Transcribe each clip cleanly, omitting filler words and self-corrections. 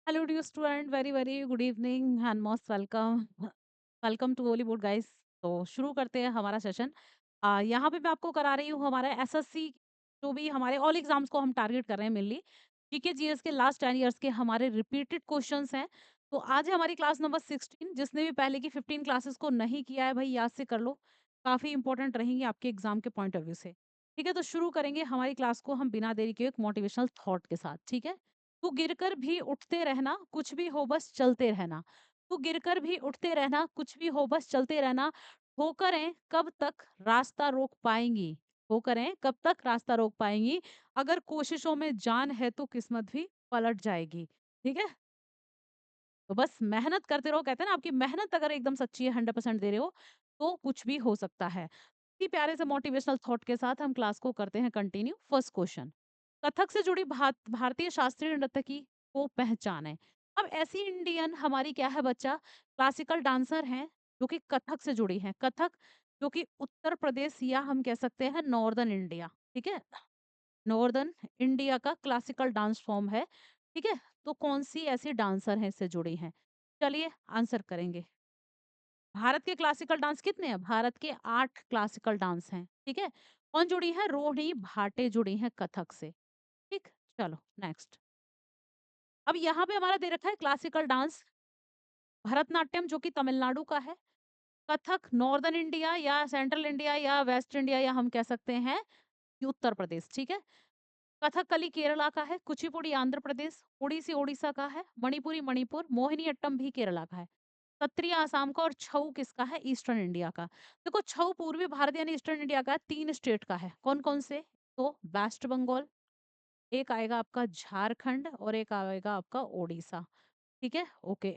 Hello, dear student. Very, very good evening and most welcome. Welcome to Bollywood guys. तो शुरू करते हैं हमारा सेशन। यहाँ पे मैं आपको करा रही हूँ हमारा एसएससी, जो भी हमारे ऑल एग्जाम्स को हम टारगेट कर रहे हैं मेनली। जीके जीएस के लास्ट 10 इयर्स के हमारे रिपीटेड क्वेश्चंस हैं। तो आज है हमारी क्लास नंबर 16। जिसने भी पहले की 15 क्लासेस को नहीं किया है भाई, याद से कर लो। काफी इंपॉर्टेंट रहेंगी आपके एग्जाम के पॉइंट ऑफ व्यू से। ठीक है, तो शुरू करेंगे हमारी क्लास को हम बिना देरी के एक मोटिवेशनल थॉट के साथ। ठीक है, तू गिरकर भी उठते रहना, कुछ भी हो बस चलते रहना। तू गिरकर भी उठते रहना, कुछ भी हो बस चलते रहना। ठोकरें कब तक रास्ता रोक पाएंगी? ठोकरें कब तक रास्ता रोक पाएंगी? अगर कोशिशों में जान है तो किस्मत भी पलट जाएगी। ठीक है, तो बस मेहनत करते रहो। कहते हैं ना, आपकी मेहनत अगर एकदम सच्ची है, 100% दे रहे हो, तो कुछ भी हो सकता है। इसी प्यारे से मोटिवेशनल थॉट के साथ हम क्लास को करते हैं कंटिन्यू। फर्स्ट क्वेश्चन, कथक से जुड़ी भारतीय शास्त्रीय नृत्य की को पहचान है। अब ऐसी इंडियन हमारी क्या है बच्चा, क्लासिकल डांसर हैं जो कि कथक से जुड़ी हैं। कथक जो कि उत्तर प्रदेश या हम कह सकते हैं नॉर्दर्न इंडिया, ठीक है, नॉर्दर्न इंडिया का क्लासिकल डांस फॉर्म है। ठीक है, तो कौन सी ऐसी डांसर हैं इससे जुड़ी हैं? चलिए आंसर करेंगे। भारत के क्लासिकल डांस कितने हैं? भारत के 8 क्लासिकल डांस हैं। ठीक है, कौन जुड़ी है? रोहिणी भाटे जुड़ी हैं कथक से। ठीक, चलो नेक्स्ट। अब यहाँ पे हमारा दे रखा है क्लासिकल डांस भरतनाट्यम जो कि तमिलनाडु का है, कथक नॉर्दर्न इंडिया या सेंट्रल इंडिया या वेस्ट इंडिया या हम कह सकते हैं कि उत्तर प्रदेश। ठीक है, कथकली केरला का है, कुचिपुड़ी आंध्र प्रदेश, ओडिसी ओडिशा का है, मणिपुरी मणिपुर, मोहिनी अट्टम भी केरला का है, सत्रिय आसाम का और छऊ किसका है? ईस्टर्न इंडिया का। देखो, छऊ पूर्वी भारत यानी ईस्टर्न इंडिया का 3 स्टेट का है। कौन कौन से? तो वेस्ट बंगाल, एक आएगा आपका झारखंड और एक आएगा आपका ओडिशा। ठीक है, ओके,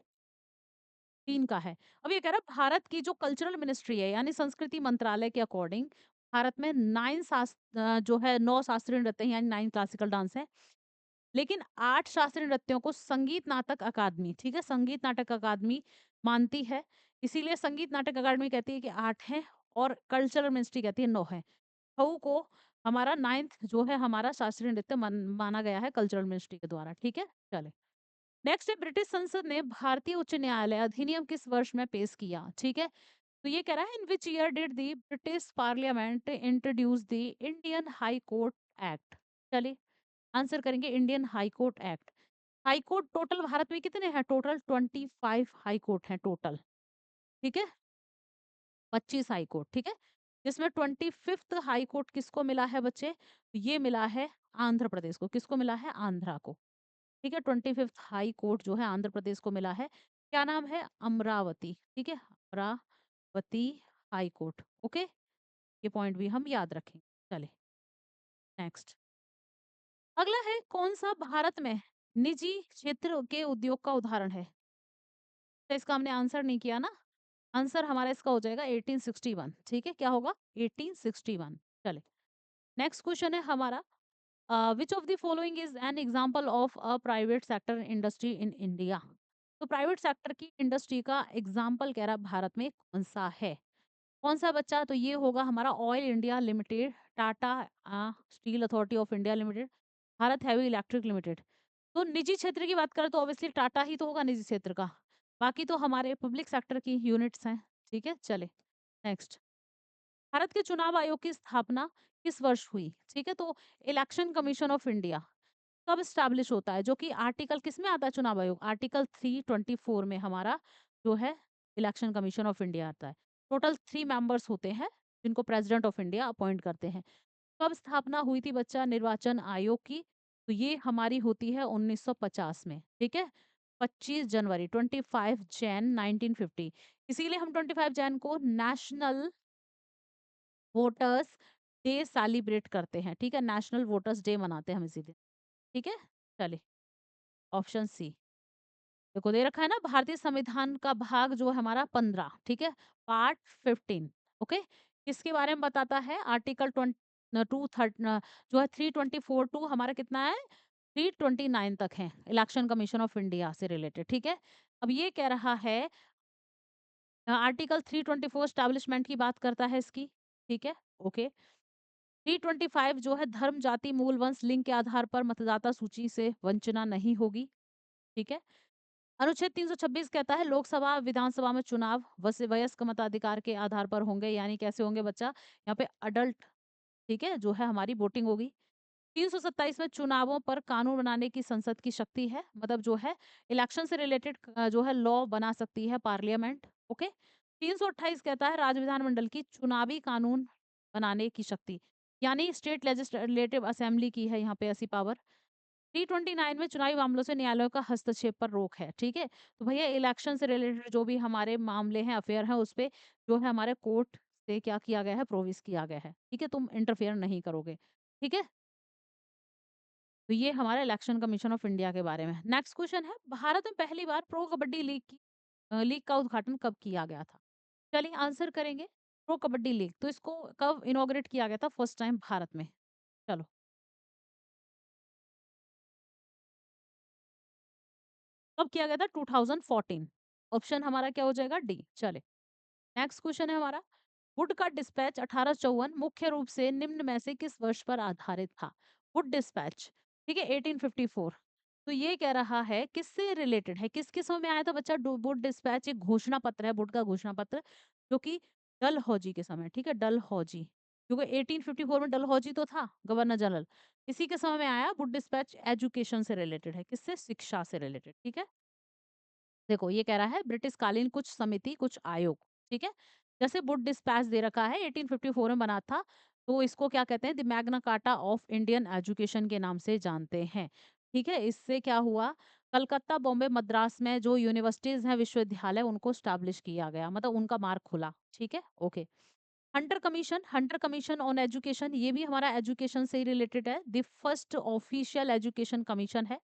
3 का है। अब ये कह रहा है भारत की जो कल्चरल मिनिस्ट्री है यानी संस्कृति मंत्रालय के अकॉर्डिंग भारत में 9 शास्त्रीय नृत्य हैं, यानी 9 क्लासिकल डांस है। लेकिन 8 शास्त्रीय नृत्यों को संगीत नाटक अकादमी, ठीक है, संगीत नाटक अकादमी मानती है। इसीलिए संगीत नाटक अकादमी कहती है कि 8 हैं और कल्चरल मिनिस्ट्री कहती है 9 है। छऊ को हमारा 9th जो है हमारा शास्त्रीय नृत्य माना गया है कल्चरल मिनिस्ट्री के द्वारा। ठीक है, चले नेक्स्ट है, ब्रिटिश संसद ने भारतीय उच्च न्यायालय अधिनियम किस वर्ष में पेश किया? ठीक है, तो ये कह रहा है in which year did the British parliament introduce the Indian High Court Act. चलिए आंसर करेंगे Indian High Court Act. High court total Bharat में कितने हैं? टोटल 25 हाई कोर्ट हैं टोटल। ठीक है, 25 हाई कोर्ट। ठीक है, जिसमें 25th हाई कोर्ट किसको मिला है बच्चे? तो ये मिला है आंध्र प्रदेश को। किसको मिला है? आंध्रा को। ठीक है, 25th हाई कोर्ट जो है आंध्र प्रदेश को मिला है। क्या नाम है? अमरावती। ठीक है, अमरावती हाई कोर्ट। ओके, ये पॉइंट भी हम याद रखें। चले नेक्स्ट, अगला है कौन सा भारत में निजी क्षेत्र के उद्योग का उदाहरण है? तो इसका हमने आंसर नहीं किया ना। आंसर हमारा इसका हो जाएगा 1861। ठीक है, क्या होगा? 1861। चले नेक्स्ट क्वेश्चन है हमारा, which of the following is an example of a private sector industry in India? तो प्राइवेट सेक्टर की इंडस्ट्री का एग्जांपल कह रहा है भारत में कौन सा है? कौन सा बच्चा? तो ये होगा हमारा oil India limited, Tata steel authority of India limited, Bharat heavy electric limited. तो निजी क्षेत्र की बात करें तो ऑब्वियसली टाटा ही तो होगा निजी क्षेत्र का। बाकी तो हमारे पब्लिक सेक्टर की यूनिट्स हैं। ठीक है, चले नेक्स्ट, भारत के चुनाव आयोग की स्थापना किस वर्ष हुई? ठीक है, तो इलेक्शन कमीशन ऑफ इंडिया कब स्टैब्लिश होता है? जो कि आर्टिकल किस में आता है? चुनाव आयोग आर्टिकल 324 में हमारा जो है इलेक्शन कमीशन ऑफ इंडिया आता है। टोटल 3 मेंबर्स होते हैं जिनको प्रेसिडेंट ऑफ इंडिया अपॉइंट करते हैं। कब स्थापना हुई थी बच्चा निर्वाचन आयोग की? तो ये हमारी होती है 1950 में। ठीक है, 25 जनवरी 25 जैन 1950। इसीलिए हम 25 जैन को नेशनल वोटर्स डे सेलिब्रेट करते हैं। ठीक है, नेशनल वोटर्स डे मनाते हैं हम इसी दिन। ठीक है, चलिए ऑप्शन सी देखो, दे रखा है ना, भारतीय संविधान का भाग जो है हमारा 15। ठीक है, पार्ट 15। ओके, किसके बारे में बताता है? आर्टिकल 2 जो है 324 टू हमारा कितना है? 329 तक है इलेक्शन कमीशन ऑफ इंडिया से रिलेटेड। ठीक है, अब ये कह रहा है आर्टिकल 324 स्टैब्लिशमेंट की बात करता है इसकी। ठीक है, ओके, 325 जो है धर्म जाति मूल वंश लिंग के आधार पर मतदाता सूची से वंचना नहीं होगी। ठीक है? अनुच्छेद 326 कहता है लोकसभा, विधानसभा में चुनाव वयस्क मताधिकार के आधार पर होंगे, यानी कैसे होंगे बच्चा? यहाँ पे अडल्ट, ठीक है, जो है हमारी वोटिंग होगी। 327 में चुनावों पर कानून बनाने की संसद की शक्ति है, मतलब जो है इलेक्शन से रिलेटेड जो है लॉ बना सकती है पार्लियामेंट, ओके। 328 कहता है राज्य विधानमंडल की चुनावी कानून बनाने की शक्ति, यानी स्टेट लेजिस्लेटिव असेंबली की है यहाँ पे ऐसी पावर। 329 में चुनावी मामलों से न्यायालयों का हस्तक्षेप पर रोक है, ठीक है। तो भैया इलेक्शन से रिलेटेड जो भी हमारे मामले हैं, अफेयर हैं, उस पे जो है हमारे कोर्ट से क्या किया गया है, प्रोविज़ किया गया है, ठीक है। तुम इंटरफेयर नहीं करोगे, ठीक है। तो ये हमारा इलेक्शन कमीशन ऑफ इंडिया के बारे में। नेक्स्ट क्वेश्चन है, भारत में पहली बार प्रो कबड्डी लीग का उद्घाटन कब किया गया था? चलिए आंसर करेंगे। प्रो कबड्डी लीग, तो इसको कब इनॉग्रेट किया गया था फर्स्ट टाइम भारत में? चलो, कब किया गया था? 2014। ऑप्शन हमारा क्या हो जाएगा? डी। चले, नेक्स्ट क्वेश्चन है हमारा, वुड का डिस्पैच 1854 मुख्य रूप से निम्न में से किस वर्ष पर आधारित था? वुड डिस्पैच, ठीक है, 1854। तो ये कह रहा है किससे रिलेटेड है, किसके समय में आया था बच्चा? वुड डिस्पैच एक घोषणा पत्र है, वुड का घोषणा पत्र, जो कि डलहौजी के समय, ठीक है, डलहौजी, क्योंकि 1854 में डलहौजी तो था गवर्नर जनरल, इसी के समय में आया। वुड डिस्पैच एजुकेशन से रिलेटेड है, किससे? शिक्षा से रिलेटेड, ठीक है। देखो ये कह रहा है ब्रिटिश कालीन कुछ समिति, कुछ आयोग, ठीक है। जैसे वुड डिस्पैच दे रखा है 1854 में बना था, तो इसको क्या कहते हैं? The Magna carta of Indian education के नाम से जानते हैं, ठीक है। इससे क्या हुआ? कलकत्ता, बॉम्बे, मद्रास में जो यूनिवर्सिटीज हैं, विश्वविद्यालय, उनको स्टैब्लिश किया गया, मतलब उनका मार्ग खुला, ठीक है, okay. Hunter commission on education, ये भी हमारा एजुकेशन से ही रिलेटेड है। The first official education commission है,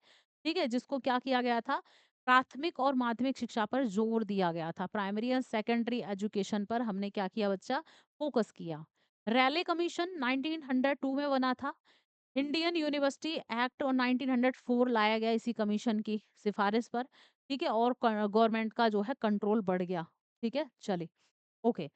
ठीक है, जिसको क्या किया गया था? प्राथमिक और माध्यमिक शिक्षा पर जोर दिया गया था, प्राइमरी एंड सेकेंडरी एजुकेशन पर हमने क्या किया बच्चा? फोकस किया। रैले कमीशन 1902 में बना था। इंडियन यूनिवर्सिटी एक्ट और 1904 लाया गया इसी कमीशन की सिफारिश पर, ठीक है, और गवर्नमेंट का जो है कंट्रोल बढ़ गया, ठीक है, चलिए, ओके।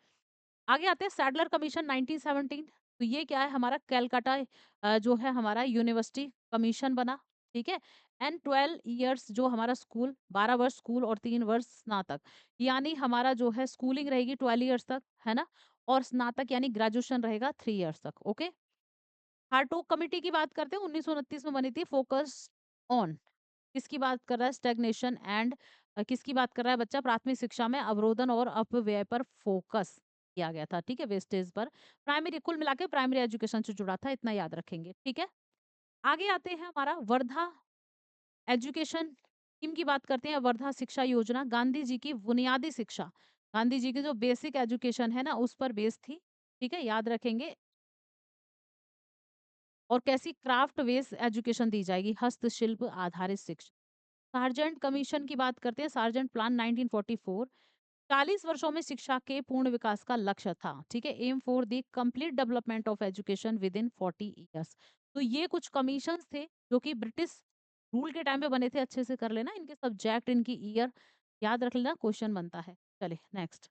आगे आते हैं सैडलर कमीशन 1917। तो ये क्या है? हमारा कैलकाटा जो है हमारा यूनिवर्सिटी कमीशन बना, ठीक है। एंड 12 इयर्स जो हमारा स्कूल, 12 वर्ष स्कूल और 3 वर्ष स्नातक, यानी हमारा जो है स्कूलिंग रहेगी 12 इयर्स तक, है ना, और स्नातक यानी ग्रेजुएशन रहेगा 3 इयर्स तक, ओके। हार्टोग कमेटी की बात करते हैं, 1929 में बनी थी, फोकस ऑन, किसकी बात कर रहा है? स्टैग्नेशन एंड किसकी बात कर रहा है बच्चा? प्राथमिक शिक्षा में अवरोधन और अपव्यय पर फोकस किया गया था, ठीक है, वेस्टेज पर। प्राइमरी, कुल मिला के प्राइमरी एजुकेशन से जुड़ा था, इतना याद रखेंगे, ठीक है। आगे आते हैं हमारा वर्धा एजुकेशन स्कीम की बात करते हैं। वर्धा शिक्षा योजना गांधी जी की बुनियादी शिक्षा, गांधी जी की जो बेसिक एजुकेशन है ना, उस पर बेस थी, ठीक है, याद रखेंगे। और कैसी? क्राफ्ट बेस्ड एजुकेशन दी जाएगी, हस्तशिल्प आधारित शिक्षा। सार्जेंट कमीशन की बात करते हैं, सार्जेंट प्लान 1944, 40 वर्षों में शिक्षा के पूर्ण विकास का लक्ष्य था, ठीक है, aim for the complete development of education within 40 years. तो ये कुछ कमीशन थे जो कि ब्रिटिश रूल के टाइम पे बने थे, अच्छे से कर लेना इनके सब्जेक्ट, इनकी ईयर याद रख लेना, क्वेश्चन बनता है। चले नेक्स्ट,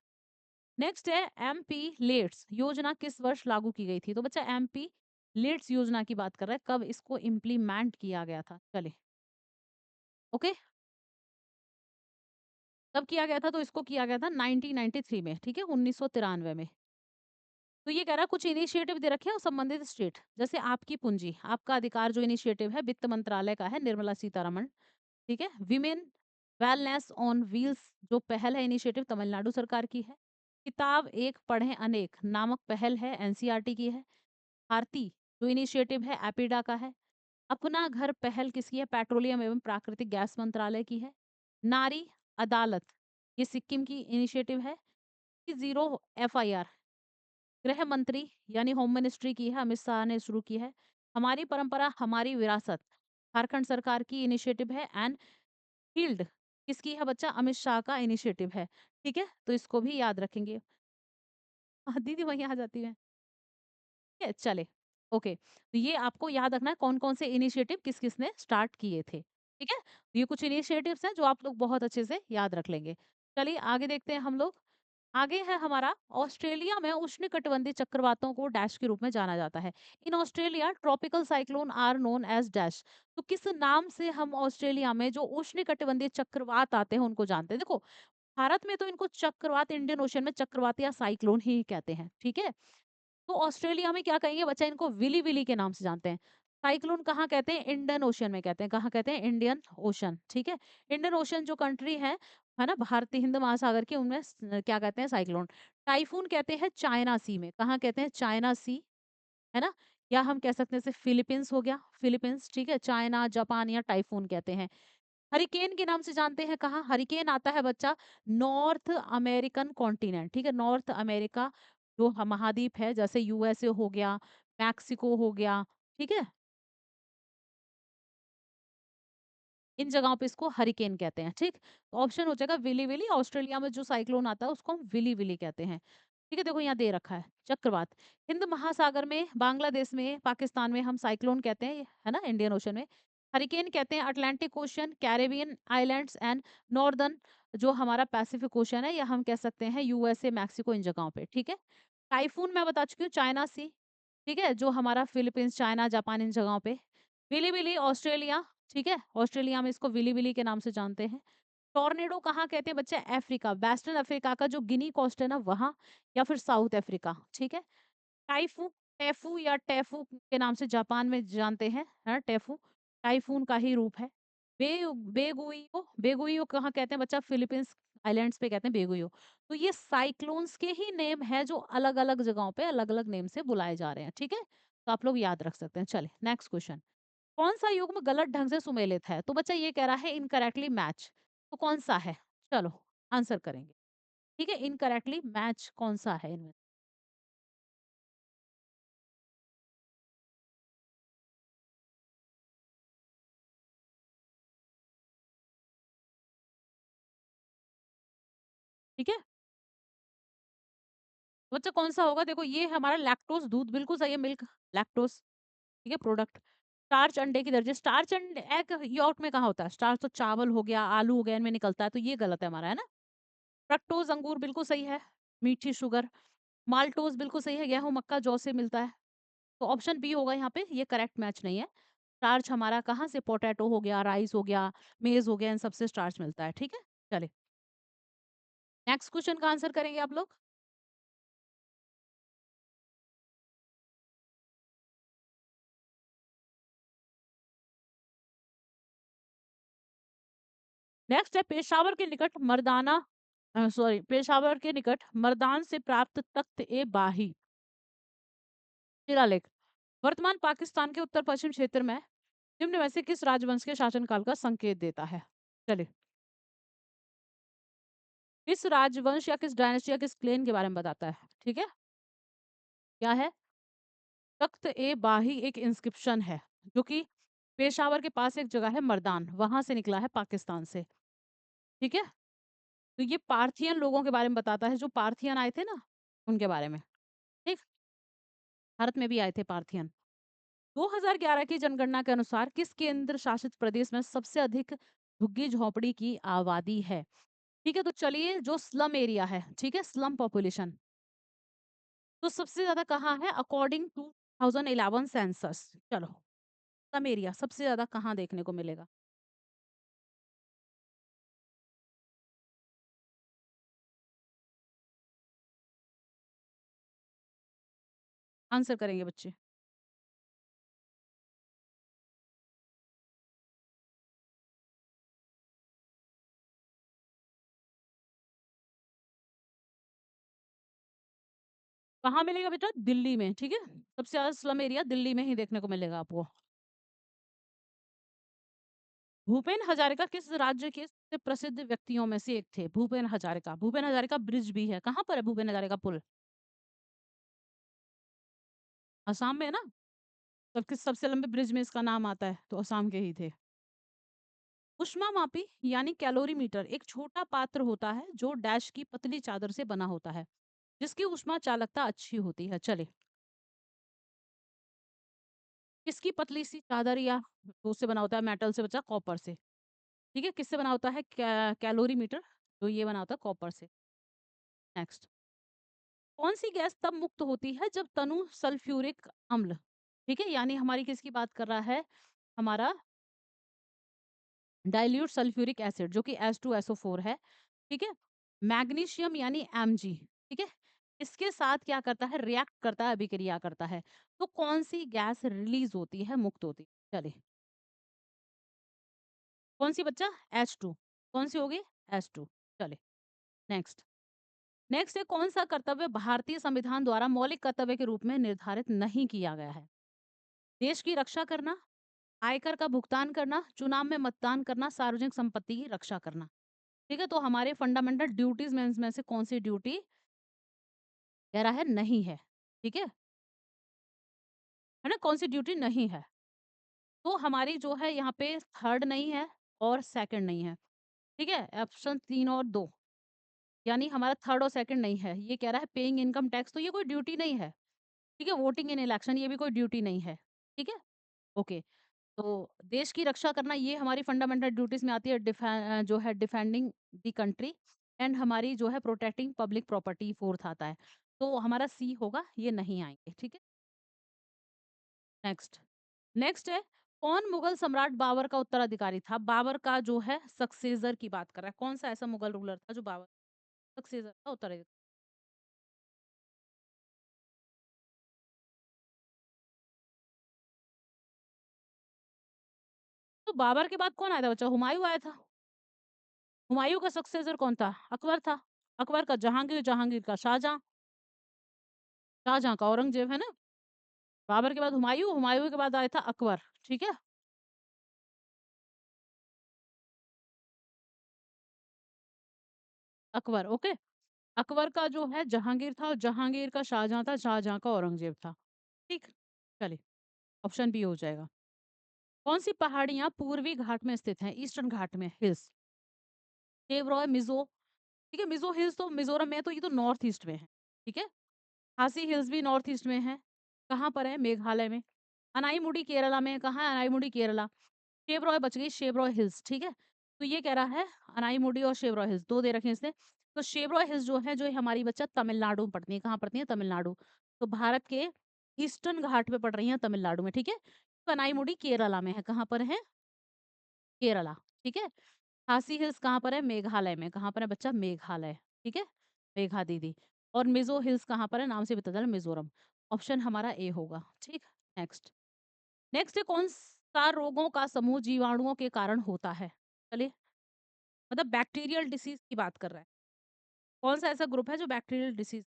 नेक्स्ट है एमपी लेट्स योजना किस वर्ष लागू की गई थी? तो बच्चा एमपी लेट्स योजना की बात कर रहा है, कब इसको इम्प्लीमेंट किया गया था? चले, ओके, कब किया गया था? तो इसको किया गया था 1993 में, ठीक है, 1993 में। तो ये कह रहा है कुछ इनिशिएटिव दे रखे हैं और संबंधित स्टेट, जैसे आपकी पूंजी, आपका अधिकार, जो इनिशिएटिव है वित्त मंत्रालय का है, निर्मला सीतारमण, ठीक है। विमेन वेलनेस ऑन व्हील्स जो पहल है, इनिशिएटिव तमिलनाडु सरकार की है। किताब एक पढ़ें अनेक नामक पहल है, एनसीईआरटी की है। भारती जो इनिशिएटिव है एपिडा का है। अपना घर पहल किसकी है? पेट्रोलियम एवं प्राकृतिक गैस मंत्रालय की है। नारी अदालत ये सिक्किम की इनिशिएटिव है। कि जीरो एफआईआर गृह मंत्री यानी होम मिनिस्ट्री की है, अमित शाह ने शुरू की है। हमारी परंपरा हमारी विरासत झारखंड सरकार की इनिशिएटिव है। एंड फील्ड किसकी है बच्चा? अमित शाह का इनिशिएटिव है, ठीक है, तो इसको भी याद रखेंगे। दीदी वहीं आ जाती है, ठीक है, चले, ओके। तो ये आपको याद रखना है कौन कौन से इनिशिएटिव किस किस ने स्टार्ट किए थे, ठीक है। ये कुछ इनिशिएटिव्स हैं जो आप लोग बहुत अच्छे से याद रख लेंगे। चलिए आगे देखते हैं हम लोग। आगे है हमारा, ऑस्ट्रेलिया में उष्णकटिबंधीय चक्रवातों को डैश के रूप में जाना जाता है। In Australia tropical cyclone are known as dash. तो किस नाम से हम ऑस्ट्रेलिया में जो उष्णकटिबंधीय चक्रवात आते हैं उनको जानते हैं? देखो, भारत में तो इनको चक्रवात, इंडियन ओशन में चक्रवात या साइक्लोन ही कहते हैं, ठीक है? तो ऑस्ट्रेलिया में क्या कहेंगे बच्चा, इनको विली विली के नाम से जानते हैं। साइक्लोन कहाँ कहते हैं? इंडियन ओशन में कहते हैं। कहाँ कहते हैं? इंडियन ओशन, ठीक है? इंडियन ओशन जो कंट्री है ना, भारतीय हिंद महासागर की, उनमें क्या कहते हैं? साइक्लोन। टाइफून कहते हैं चाइना सी में। कहाँ कहते हैं? चाइना सी, है ना? या हम कह सकते हैं जैसे फिलीपींस हो गया, फिलीपींस, ठीक है? चाइना, जापान या टाइफून कहते हैं। हरिकेन के नाम से जानते हैं कहाँ? हरिकेन आता है बच्चा नॉर्थ अमेरिकन कॉन्टिनेंट, ठीक है? नॉर्थ अमेरिका जो महाद्वीप है, जैसे यूएसए हो गया, मैक्सिको हो गया, ठीक है? इन जगहों पे इसको हरिकेन कहते हैं, ठीक? तो ऑप्शन हो जाएगा विली विली। ऑस्ट्रेलिया में जो साइक्लोन आता है उसको हम विली विली कहते हैं। ठीक है, देखो यहाँ दे रखा है चक्रवात। हिंद महासागर में, बांग्लादेश में, पाकिस्तान में हम साइक्लोन कहते हैं, है ना, इंडियन ओशन में। हरिकेन कहते हैं Atlantic ocean, Caribbean islands and northern जो हमारा पैसिफिक ओशन है, या हम कह सकते हैं यूएसए, मैक्सिको, इन जगहों पे, ठीक है? टाइफून मैं बता चुकी हूँ चाइना सी, ठीक है? जो हमारा फिलीपींस, चाइना, जापान, इन जगहों पे। विली-विली ऑस्ट्रेलिया, ठीक है? ऑस्ट्रेलिया में इसको विली-विली के नाम से जानते हैं। टॉर्नेडो कहाँ कहते हैं बच्चे? अफ्रीका, वेस्टर्न अफ्रीका का जो गिनी कोस्ट है ना वहाँ, या फिर साउथ अफ्रीका, ठीक है? टाइफू, टैफू या टैफू के नाम से जापान में जानते हैं, हाँ, टैफू, टाइफून का ही रूप है। बेगुइयो, बेगुइयो कहाँ कहते हैं बच्चा? फिलीपींस आइलैंड्स पे कहते हैं बेगुइयो। तो ये साइक्लोन्स के ही नेम है जो अलग-अलग जगहों पे अलग-अलग नेम से बुलाए जा रहे हैं, ठीक है? तो आप लोग याद रख सकते हैं। चलिए नेक्स्ट क्वेश्चन। कौन-सा युग्म गलत ढंग से सुमेलित है? तो बच्चा ये कह रहा है इनकरेक्टली मैच। तो कौन-सा है? चलो आंसर करेंगे। ठीक है, इनकरेक्टली मैच कौन-सा है इनमें? ठीक है? बच्चा कौन-सा होगा? देखो ये हमारा लैक्टोज़, दूध बिल्कुल सही है, मिल्क, लैक्टोज़, ठीक है, प्रोडक्ट। स्टार्च अंडे की दर्जे, स्टार्च एंड एग यॉर्क में कहाँ होता है? स्टार्च तो चावल हो गया, आलू हो गया, इनमें निकलता है, तो ये गलत है हमारा, है ना? फ्रक्टोज़ अंगूर बिल्कुल सही है, मीठी शुगर। माल्टोज़ बिल्कुल सही है, गेहूँ, मक्का, जौ से मिलता है। तो ऑप्शन बी होगा यहाँ पे, ये करेक्ट मैच नहीं है। स्टार्च हमारा कहाँ से? पोटैटो हो गया, राइस हो गया, मेज़ हो गया, इन सब से स्टार्च मिलता है, ठीक है? चलिए, नेक्स्ट क्वेश्चन का आंसर करेंगे आप लोग। नेक्स्ट है पेशावर के निकट मर्दाना, सॉरी, पेशावर के निकट मर्दान से प्राप्त तख्त-ए-बाही शिलालेख वर्तमान पाकिस्तान के उत्तर पश्चिम क्षेत्र में निम्न में से किस राजवंश के शासनकाल का संकेत देता है? चलिए, किस राजवंश या किस डायनेस्टी या किस क्लेन के बारे में बताता है, ठीक है? क्या है? तख्त-ए-बाही एक इंस्क्रिप्शन है जो कि पेशावर के पास एक जगह है मर्दान, वहां से निकला है, पाकिस्तान से, ठीक है? तो ये पार्थियन लोगों के बारे में बताता है, जो पार्थियन आए थे ना, उनके बारे में, ठीक? भारत में भी आए थे पार्थियन। 2011 की जनगणना के अनुसार किस केंद्र शासित प्रदेश में सबसे अधिक झुग्गी झोंपड़ी की आबादी है? ठीक है, तो चलिए, जो स्लम एरिया है, ठीक है, स्लम पॉपुलेशन, तो सबसे ज्यादा कहाँ है अकॉर्डिंग टू 2011 सेंसस? चलो, स्लम एरिया सबसे ज्यादा कहाँ देखने को मिलेगा? आंसर करेंगे बच्चे। कहाँ मिलेगा बेटा? दिल्ली में, ठीक है? सबसे ज्यादा स्लम एरिया दिल्ली में ही देखने को मिलेगा आपको। भूपेन हजारिका किस राज्य के सबसे प्रसिद्ध व्यक्तियों में से एक थे? भूपेन हजारिका, भूपेन हजारिका ब्रिज भी है, कहाँ पर है भूपेन हजारिका पुल? असम में है ना? सबके सबसे लंबे ब्रिज में इसका नाम आता है, तो असम के ही थे। ऊष्मामापी यानी कैलोरीमीटर एक छोटा पात्र होता है जो डैश की पतली चादर से बना होता है, जिसकी ऊष्मा चालकता अच्छी होती है। चले, किसकी पतली सी चादर या तो उससे बना होता है? मेटल से बचा, कॉपर से, ठीक है? किससे बना होता है? कैलोरीमीटर, तो ये बना होता है कॉपर से। नेक्स्ट, कौन सी गैस तब मुक्त होती है जब तनु सल्फ्यूरिक अम्ल, ठीक है, यानी हमारी किसकी बात कर रहा है, हमारा डाइल्यूट सल्फ्यूरिक एसिड जो कि H2SO4 है, ठीक है? मैग्नीशियम यानी Mg, ठीक है? इसके साथ क्या करता है, रिएक्ट करता है, अभिक्रिया करता है। तो कौन-सी गैस रिलीज़ होती है, मुक्त होती है? चलिए, कौन-सी बच्चा? H2, कौन-सी होगी? H2, चलिए नेक्स्ट। नेक्स्ट है, कौन-सा कर्तव्य भारतीय संविधान द्वारा मौलिक कर्तव्य के रूप में निर्धारित नहीं किया गया है? देश की रक्षा करना, आयकर का भुगतान करना, चुनाव में मतदान करना, सार्वजनिक संपत्ति की रक्षा करना। ठीक है? तो हमारे फंडामेंटल ड्यूटीज़ में से कौन-सी ड्यूटी कह रहा है नहीं है, ठीक है ना? कौन-सी ड्यूटी नहीं है? तो हमारी जो है यहाँ पे थर्ड नहीं है और सेकंड नहीं है, ठीक है? ऑप्शन 3 और 2 यानी हमारा थर्ड और सेकंड नहीं है। ये कह रहा है पेइंग इनकम टैक्स, तो ये कोई ड्यूटी नहीं है, ठीक है? वोटिंग इन इलेक्शन ये भी कोई ड्यूटी नहीं है, ठीक है? ओके, तो देश की रक्षा करना ये हमारी फंडामेंटल ड्यूटीज़ में आती है, जो है डिफेंडिंग द कंट्री एंड हमारी जो है प्रोटेक्टिंग पब्लिक प्रॉपर्टी फोर्थ आता है। तो हमारा सी होगा, ये नहीं आएँगे, ठीक है? नेक्स्ट। नेक्स्ट है, कौन मुगल सम्राट बाबर का उत्तराधिकारी था? बाबर का जो है सक्सेसर की बात कर रहा है। कौन-सा ऐसा मुगल रूलर था जो बाबर सक्सेसर था, उत्तराधिकारी? तो बाबर के बाद कौन आया था बच्चा? हुमायूँ आया था। हुमायूँ का सक्सेसर कौन था? अकबर था। अकबर का जहांगीर, जहांगीर का शाहजहाँ, शाहजहाँ का औरंगज़ेब, है ना? बाबर के बाद हुमायूँ, हुमायूँ के बाद आया था अकबर, ठीक है? अकबर, ओके? अकबर का जो है जहांगीर था और जहांगीर का शाहजहाँ था, शाहजहाँ का औरंगज़ेब था। ठीक? चलिए, ऑप्शन बी हो जाएगा। कौन-सी पहाड़ियाँ पूर्वी घाट में स्थित हैं? ईस्टर्न घाट में हिल्स। केवरॉय, मिज़ो, ठीक है? मिज़ो हिल्स तो मिज़ोरम में है, तो ये तो नॉर्थ ईस्ट में है, ठीक है? खासी हिल्स भी नॉर्थ ईस्ट में है। कहाँ पर है? मेघालय में। अनाईमुडी केरला में है। कहाँ है अनाईमुडी केरला? शेवरॉय बच गई, शेवरॉय हिल्स, ठीक है? तो ये कह रहा है अनाईमुडी और शेवरॉय हिल्स 2 दे रखे हैं इसने। तो शेवरॉय हिल्स जो है, जो हमारी बच्चा तमिलनाडु में पड़ती है। कहाँ पड़ती है? तमिलनाडु। तो भारत के ईस्टर्न घाट पे पड़ रही हैं तमिलनाडु में, ठीक है? तो अनाईमुडी केरला में है। कहाँ पर है? केरला, ठीक है? खासी हिल्स कहाँ पर है? मेघालय में। कहाँ पर है बच्चा? मेघालय, ठीक है? मेघा दीदी। और मिज़ो हिल्स कहाँ पर है? नाम से भी पता चला मिज़ोरम। ऑप्शन हमारा ए होगा, ठीक? नेक्स्ट। नेक्स्ट है, कौन-सा रोगों का समूह जीवाणुओं के कारण होता है? चलिए, मतलब बैक्टीरियल डिसीज़ की बात कर रहा है। कौन-सा ऐसा ग्रुप है जो बैक्टीरियल डिसीज़,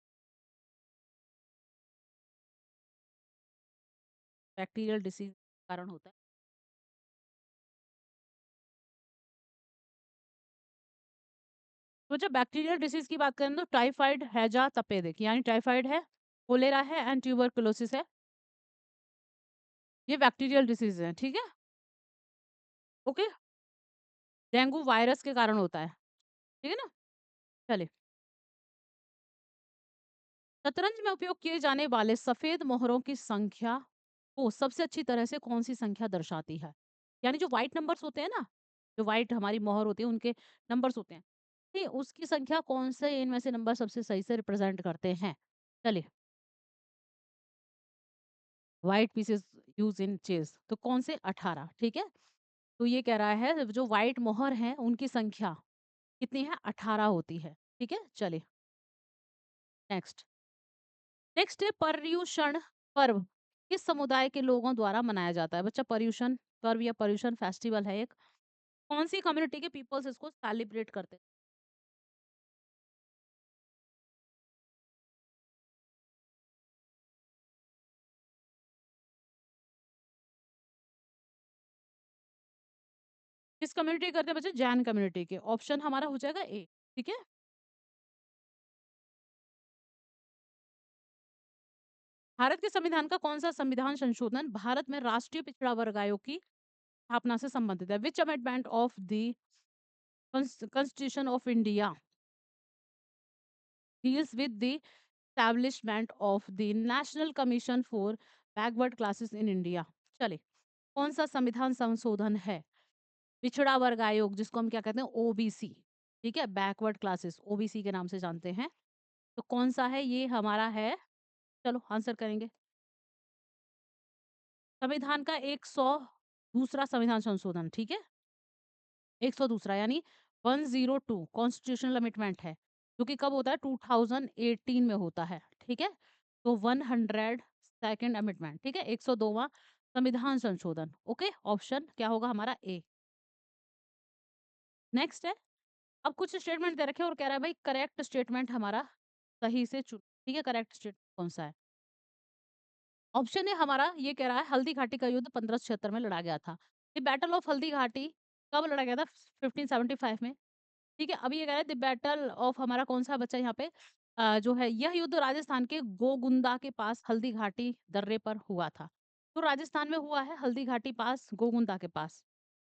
बैक्टीरियल डिसीज़ कारण होता है? तो जब बैक्टीरियल डिसीज़ की बात करें तो टाइफाइड, हैजा, तपेदिक, यानी टाइफाइड है, कोलेरा है एंड ट्यूबरकुलोसिस है। ये बैक्टीरियल डिसीज़ है, ठीक है? ओके? डेंगू वायरस के कारण होता है, ठीक है ना? चलिए, शतरंज में उपयोग किए जाने वाले सफ़ेद मोहरों की संख्या को सबसे अच्छी तरह से कौन-सी संख्या दर्शाती है? यानी जो व्हाइट नंबर्स होते हैं ना, जो व्हाइट हमारी मोहर होती है, उनके नंबर्स होते हैं, नहीं, उसकी संख्या कौन से इनमें से नंबर सबसे सही से रिप्रेजेंट करते हैं? चलिए, white pieces used in chess, तो कौन से? 18, ठीक है? तो ये कह रहा है जो व्हाइट मोहर हैं उनकी संख्या कितनी है? 18 होती है, ठीक है? चलिए, नेक्स्ट। नेक्स्ट है, पर्युषण पर्व किस समुदाय के लोगों द्वारा मनाया जाता है? बच्चा, पर्युषण पर्व या पर्युषण फेस्टिवल है एक। कौन सी कम्युनिटी के पीपल्स इसको सेलिब्रेट करते हैं? किस कम्युनिटी करते हैं बच्चे? जैन कम्युनिटी के। ऑप्शन हमारा हो जाएगा ए, ठीक है? भारत के संविधान का कौन सा संविधान संशोधन भारत में राष्ट्रीय पिछड़ा वर्ग आयोग की स्थापना से संबंधित है? विच amendment of the constitution of India deals with the establishment of the national commission for backward classes in India? चलिए, कौन सा संविधान संशोधन है? पिछड़ा वर्ग आयोग, जिसको हम क्या कहते हैं? ओबीसी, ठीक है? बैकवर्ड क्लासेस ओबीसी के नाम से जानते हैं। तो कौन-सा है? ये हमारा है, चलो आंसर करेंगे। संविधान का 100 दूसरा संविधान संशोधन, ठीक है? 100 दूसरा यानी 102 कॉन्स्टिट्यूशनल अमेंडमेंट है, जो कि कब होता है? 2018 में होता है, ठीक है? तो 100 सेकंड अमेंडमेंट, ठीक है? 102वां संविधान संशोधन, ओके? ऑप्शन क्या होगा हमारा? ए। नेक्स्ट है, अब कुछ स्टेटमेंट दे रखे हैं और कह रहा है भाई करेक्ट स्टेटमेंट हमारा सही से चुनो, ठीक है? करेक्ट स्टेटमेंट कौन-सा है? ऑप्शन ए हमारा ये कह रहा है हल्दी घाटी का युद्ध 1576 में लड़ा गया था। The battle of Haldi Ghati कब लड़ा गया था? 1575 में। ठीक है, अभी ये कह रहा है द बैटल ऑफ हमारा कौन-सा बचा यहाँ पे जो है यह युद्ध राजस्थान के गोगुंदा के पास हल्दी घाटी दर्रे पर हुआ था। तो राजस्थान में हुआ है हल्दी घाटी पास गोगुंदा के पास।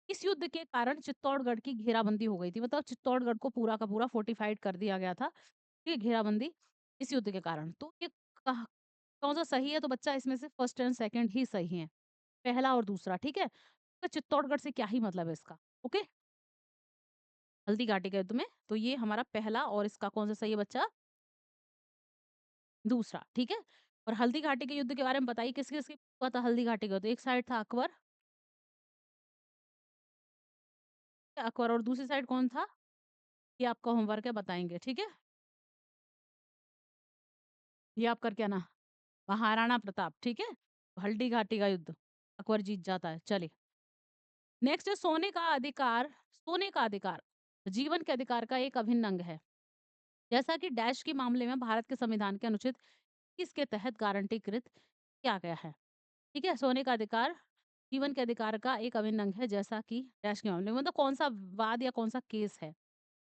इस युद्ध के कारण चित्तौड़गढ़ की घेराबंदी हो गई थी। मतलब चित्तौड़गढ़ को पूरा का पूरा फोर्टिफाइड कर दिया गया था। ये घेराबंदी इस युद्ध के कारण। तो ये कहा कौन-सा सही है? तो बच्चा इसमें से फर्स्ट एंड सेकंड ही सही है। पहला और दूसरा, ठीक है? तो चित्तौड़गढ़ से क्या ही मतलब है इसका, ओके? हल्दी घाटी के युद्ध में, तो ये हमारा पहला और इसका कौन-सा सही है बच्चा? दूसरा, ठीक है? और हल्दी घाटी के युद्ध के बारे में बताइए किस-किस की हुआ था हल्दी घाटी का युद्ध? एक साइड था अकबर और दूसरी साइड कौन था? ये आपका होमवर्क है बताएँगे, ठीक है? ये आप करके आना, महाराणा प्रताप, ठीक है? हल्दी घाटी का युद्ध, अकबर जीत जाता है, चलिए। नेक्स्ट है सोने का अधिकार जीवन के अधिकार का एक अभिन्न अंग है। जैसा कि डैश के मामले में भारत के संविधान के अनुच्छेद किसके तहत गारंटीकृत किया गया है? ठीक है? सोने का अधिकार जीवन के अधिकार का एक अभिन्न अंग है जैसा कि डैश के मामले में मतलब कौन-सा वाद या कौन-सा केस है?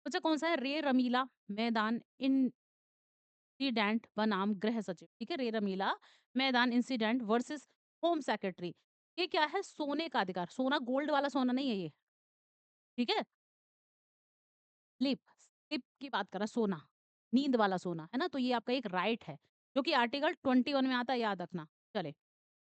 अच्छा कौन-सा है? रे रमीला मैदान इंसिडेंट बनाम गृह सचिव, ठीक है? रे रमीला मैदान इंसिडेंट वर्सेस होम सेक्रेटरी। ये क्या है? सोने का अधिकार, सोना गोल्ड वाला सोना नहीं है ये, ठीक है? स्लीप, स्लीप की बात कर रहा है सोना, नींद वाला सोना, है ना? तो ये आपका एक राइट है, जो कि आर्टिकल 21 में आता है, याद रखना। चले,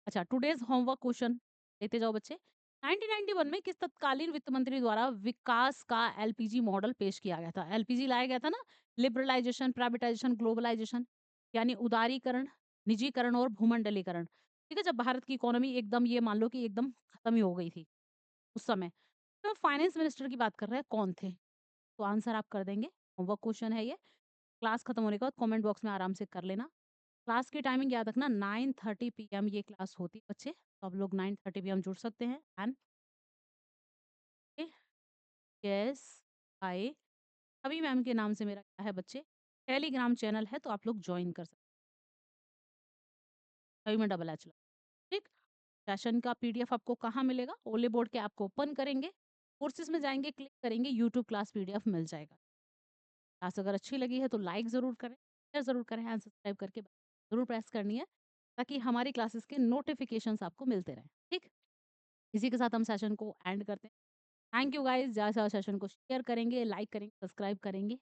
अच्छा टुडेज़ होमवर्क क्वेश्चन लेते जाओ बच्चे। 1991 में किस तत्कालीन वित्त मंत्री द्वारा विकास का एलपीजी मॉडल पेश किया गया था? एलपीजी लाया गया था ना, लिबरलाइज़ेशन, प्राइवेटाइज़ेशन, ग्लोबलाइज़ेशन यानी उदारीकरण, निजीकरण और भूमंडलीकरण। ठीक है? जब भारत की इकोनॉमी एकदम ये मान लो कि एकदम खत्म ही हो गई थी, उस समय। तो फाइनेंस मिनिस्टर की बात कर रहे हैं, कौन थे? तो आंसर आप कर देंगे। होमवर्क क्वेश्चन है ये। क्लास खत्म होने के बाद कमेंट बॉक्स में आराम से कर लेना। क्लास की टाइमिंग याद रखना 9:30 पीएम ये क्लास होती है बच्चे। तो आप लोग 9:30 पीएम जुड़ सकते हैं एंड यस बाय अभी मैम के नाम से मेरा क्या है बच्चे टेलीग्राम चैनल है तो आप लोग ज्वाइन कर सकते हैं। अभी मैं डबल एच ठीक। सेशन का पीडीएफ आपको कहाँ मिलेगा? ओले बोर्ड के ऐप को ओपन करेंगे, कोर्सेज में जाएँगे, क्लिक करेंगे, यूट्यूब क्लास पीडीएफ मिल जाएगा। क्लास अगर अच्छी लगी है तो लाइक ज़रूर करें, शेयर ज़रूर करें एंड सब्सक्राइब करके ज़रूर प्रेस करनी है, ताकि हमारी क्लासेस के नोटिफ़िकेशंस आपको मिलते रहें, ठीक? इसी के साथ हम सेशन को एंड करते हैं। थैंक यू गाइस, ज़्यादा से ज़्यादा सेशन को शेयर करेंगे, लाइक करेंगे, सब्सक्राइब करेंगे।